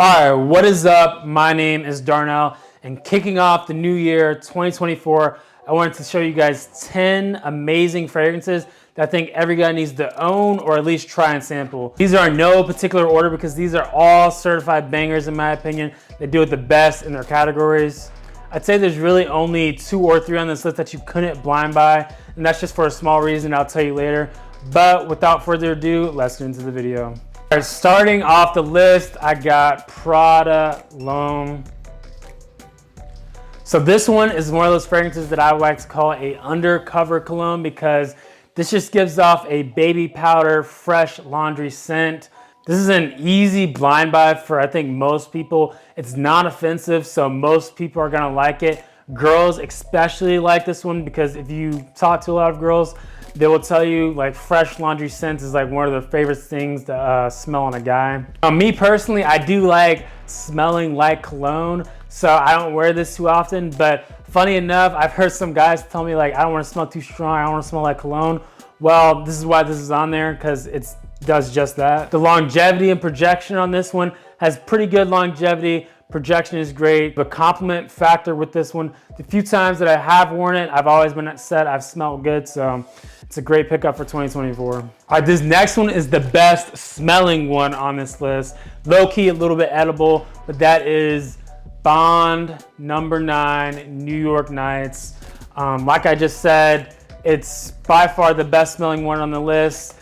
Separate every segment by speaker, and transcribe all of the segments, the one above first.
Speaker 1: All right, what is up? My name is Darnell, and kicking off the new year 2024, I wanted to show you guys 10 amazing fragrances that I think every guy needs to own or at least try and sample. These are in no particular order because these are all certified bangers in my opinion. They do it the best in their categories. I'd say there's really only 2 or 3 on this list that you couldn't blind buy, and that's just for a small reason I'll tell you later. But without further ado, let's get into the video. All right, starting off the list, I got Prada L'Homme. So this one is one of those fragrances that I would like to call a undercover cologne because this just gives off a baby powder, fresh laundry scent. This is an easy blind buy for I think most people. It's not offensive, so most people are gonna like it. Girls especially like this one because if you talk to a lot of girls, they will tell you like fresh laundry scents is like one of their favorite things to smell on a guy. Me personally, I do like smelling like cologne, so I don't wear this too often, but funny enough, I've heard some guys tell me like, I don't want to smell too strong, I don't want to smell like cologne. Well, this is why this is on there, because it does just that. The longevity and projection on this one has pretty good longevity. Projection is great. The compliment factor with this one, the few times that I have worn it, I've always been said I've smelled good, so it's a great pickup for 2024. All right, this next one is the best smelling one on this list. Low key, a little bit edible, but that is Bond number 9 New York Nights. Like I just said, it's by far the best smelling one on the list.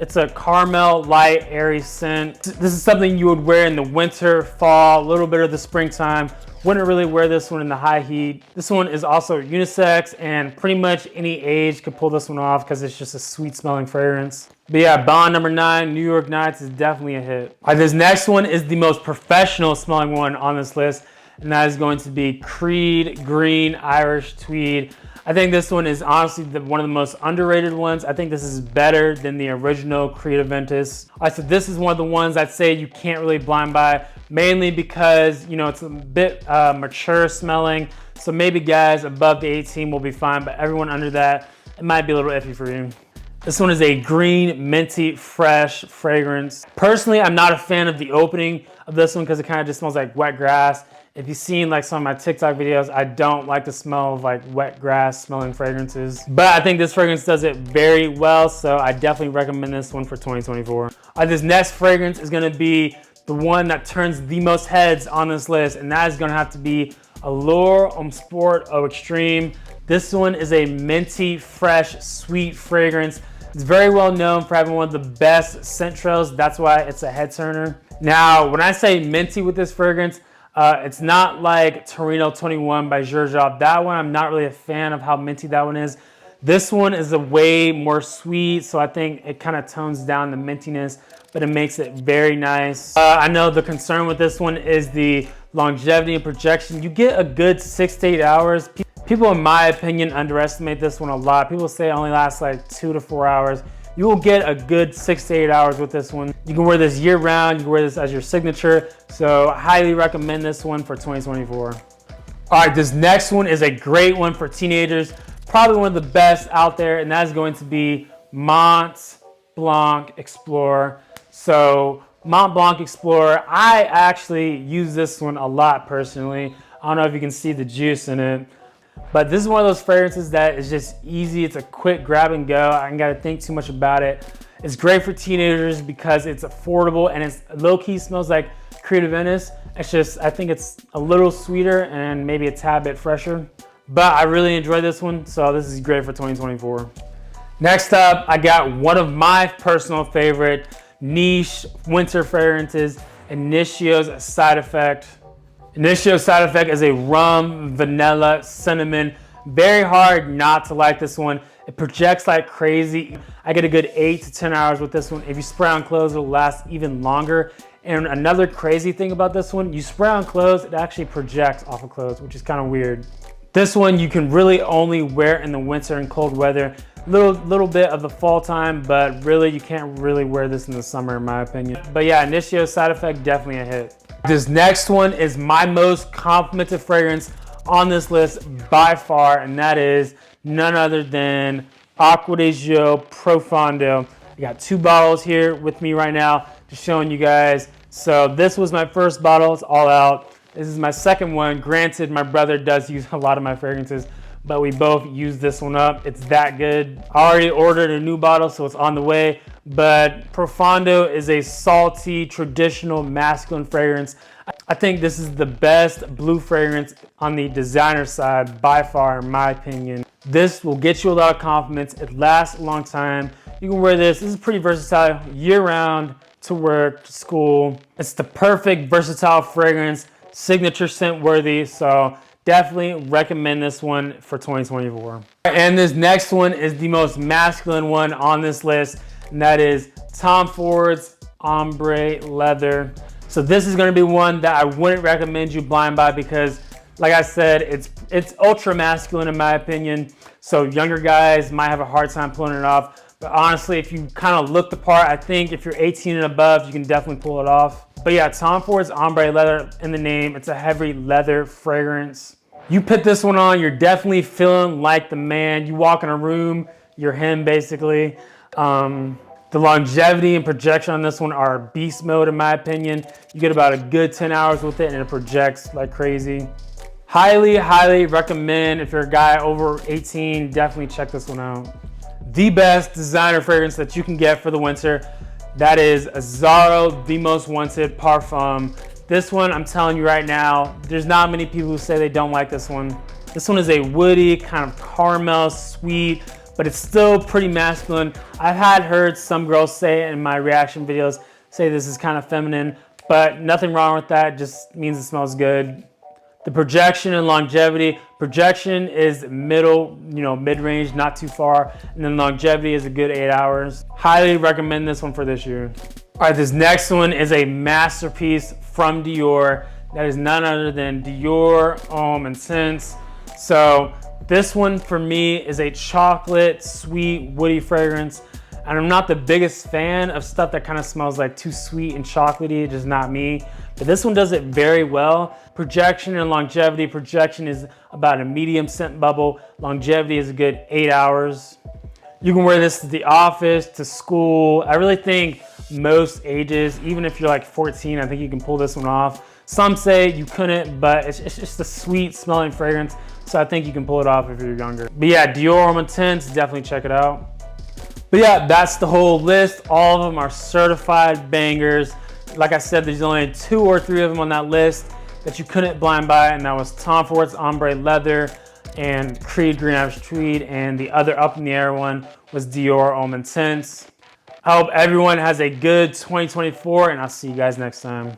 Speaker 1: It's a caramel, light, airy scent. This is something you would wear in the winter, fall, a little bit of the springtime. Wouldn't really wear this one in the high heat. This one is also unisex and pretty much any age could pull this one off because it's just a sweet smelling fragrance. But yeah, Bond number 9, New York Nights is definitely a hit. All right, this next one is the most professional smelling one on this list, and that is going to be Creed Green Irish Tweed. I think this one is honestly one of the most underrated ones. I think this is better than the original Creed Aventus. All right, so this is one of the ones I'd say you can't really blind buy, mainly because, you know, it's a bit mature smelling. So maybe guys above the 18 will be fine, but everyone under that, it might be a little iffy for you. This one is a green, minty, fresh fragrance. Personally, I'm not a fan of the opening of this one because it kind of just smells like wet grass. If you've seen like some of my TikTok videos, I don't like the smell of like wet grass smelling fragrances. But I think this fragrance does it very well, so I definitely recommend this one for 2024. This next fragrance is gonna be the one that turns the most heads on this list, and that is gonna have to be Allure Homme Sport Eau Extreme. This one is a minty, fresh, sweet fragrance. It's very well known for having one of the best scent trails. That's why it's a head turner. Now, when I say minty with this fragrance, it's not like Torino 21 by Job. That one, I'm not really a fan of how minty that one is. This one is a way more sweet, so I think it kind of tones down the mintiness, but it makes it very nice. I know the concern with this one is the longevity and projection. You get a good 6 to 8 hours. People, in my opinion, underestimate this one a lot. People say it only lasts like 2 to 4 hours. You will get a good 6 to 8 hours with this one. You can wear this year round. You can wear this as your signature. So I highly recommend this one for 2024. All right, this next one is a great one for teenagers. Probably one of the best out there, and that is going to be Mont Blanc Explorer. So Mont Blanc Explorer, I actually use this one a lot personally. I don't know if you can see the juice in it. But this is one of those fragrances that is just easy. It's a quick grab and go. I ain't gotta think too much about it. It's great for teenagers because it's affordable and it's low-key smells like Creed Aventus. It's just, I think it's a little sweeter and maybe a tad bit fresher. But I really enjoy this one, so this is great for 2024. Next up, I got one of my personal favorite niche winter fragrances, Initio's Side Effect. Initio's Side Effect is a rum, vanilla, cinnamon. Very hard not to like this one. It projects like crazy. I get a good 8 to 10 hours with this one. If you spray on clothes, it'll last even longer. And another crazy thing about this one, you spray on clothes, it actually projects off of clothes, which is kind of weird. This one you can really only wear in the winter and cold weather. Little bit of the fall time, but really you can't really wear this in the summer in my opinion. But yeah, Initio's Side Effect, definitely a hit. This next one is my most complimented fragrance on this list by far, and that is none other than Acqua di Gio Profondo. I got 2 bottles here with me right now, just showing you guys So this was my first bottle. It's all out. This is my second one. Granted, my brother does use a lot of my fragrances, but we both use this one up. It's that good. I already ordered a new bottle, so it's on the way. But Profondo is a salty, traditional masculine fragrance. I think this is the best blue fragrance on the designer side by far, in my opinion. This will get you a lot of compliments. It lasts a long time. You can wear this. This is pretty versatile year-round, to work, to school. It's the perfect versatile fragrance, signature scent worthy. So definitely recommend this one for 2024. And this next one is the most masculine one on this list, and that is Tom Ford's Ombré Leather. So this is gonna be one that I wouldn't recommend you blind buy because, like I said, it's ultra masculine in my opinion. So younger guys might have a hard time pulling it off. But honestly, if you kind of look the part, I think if you're 18 and above, you can definitely pull it off. But yeah, Tom Ford's Ombre Leather in the name. It's a heavy leather fragrance. You put this one on, you're definitely feeling like the man. You walk in a room, you're him basically. The longevity and projection on this one are beast mode in my opinion. You get about a good 10 hours with it and it projects like crazy. Highly, highly recommend if you're a guy over 18, definitely check this one out. The best designer fragrance that you can get for the winter, that is Azzaro, the most wanted parfum. This one, I'm telling you right now, there's not many people who say they don't like this one. This one is a woody, kind of caramel, sweet, but it's still pretty masculine. I've heard some girls say in my reaction videos, say this is kind of feminine, but nothing wrong with that, just means it smells good. The projection and longevity. Projection is middle, mid-range, not too far. And then longevity is a good 8 hours. Highly recommend this one for this year. All right, this next one is a masterpiece from Dior. That is none other than Dior Homme Intense. So this one for me is a chocolate, sweet, woody fragrance. And I'm not the biggest fan of stuff that kind of smells like too sweet and chocolatey, just not me. But this one does it very well. Projection and longevity. Projection is about a medium scent bubble. Longevity is a good 8 hours. You can wear this to the office, to school. I really think most ages, even if you're like 14, I think you can pull this one off. Some say you couldn't, but it's just a sweet smelling fragrance. So I think you can pull it off if you're younger. But yeah, Dior Homme Intense, definitely check it out. But yeah, that's the whole list. All of them are certified bangers. Like I said, there's only 2 or 3 of them on that list that you couldn't blind buy, and that was Tom Ford's Ombre Leather and Creed Green Average Tweed, and the other up in the air one was Dior Homme Intense. I hope everyone has a good 2024, and I'll see you guys next time.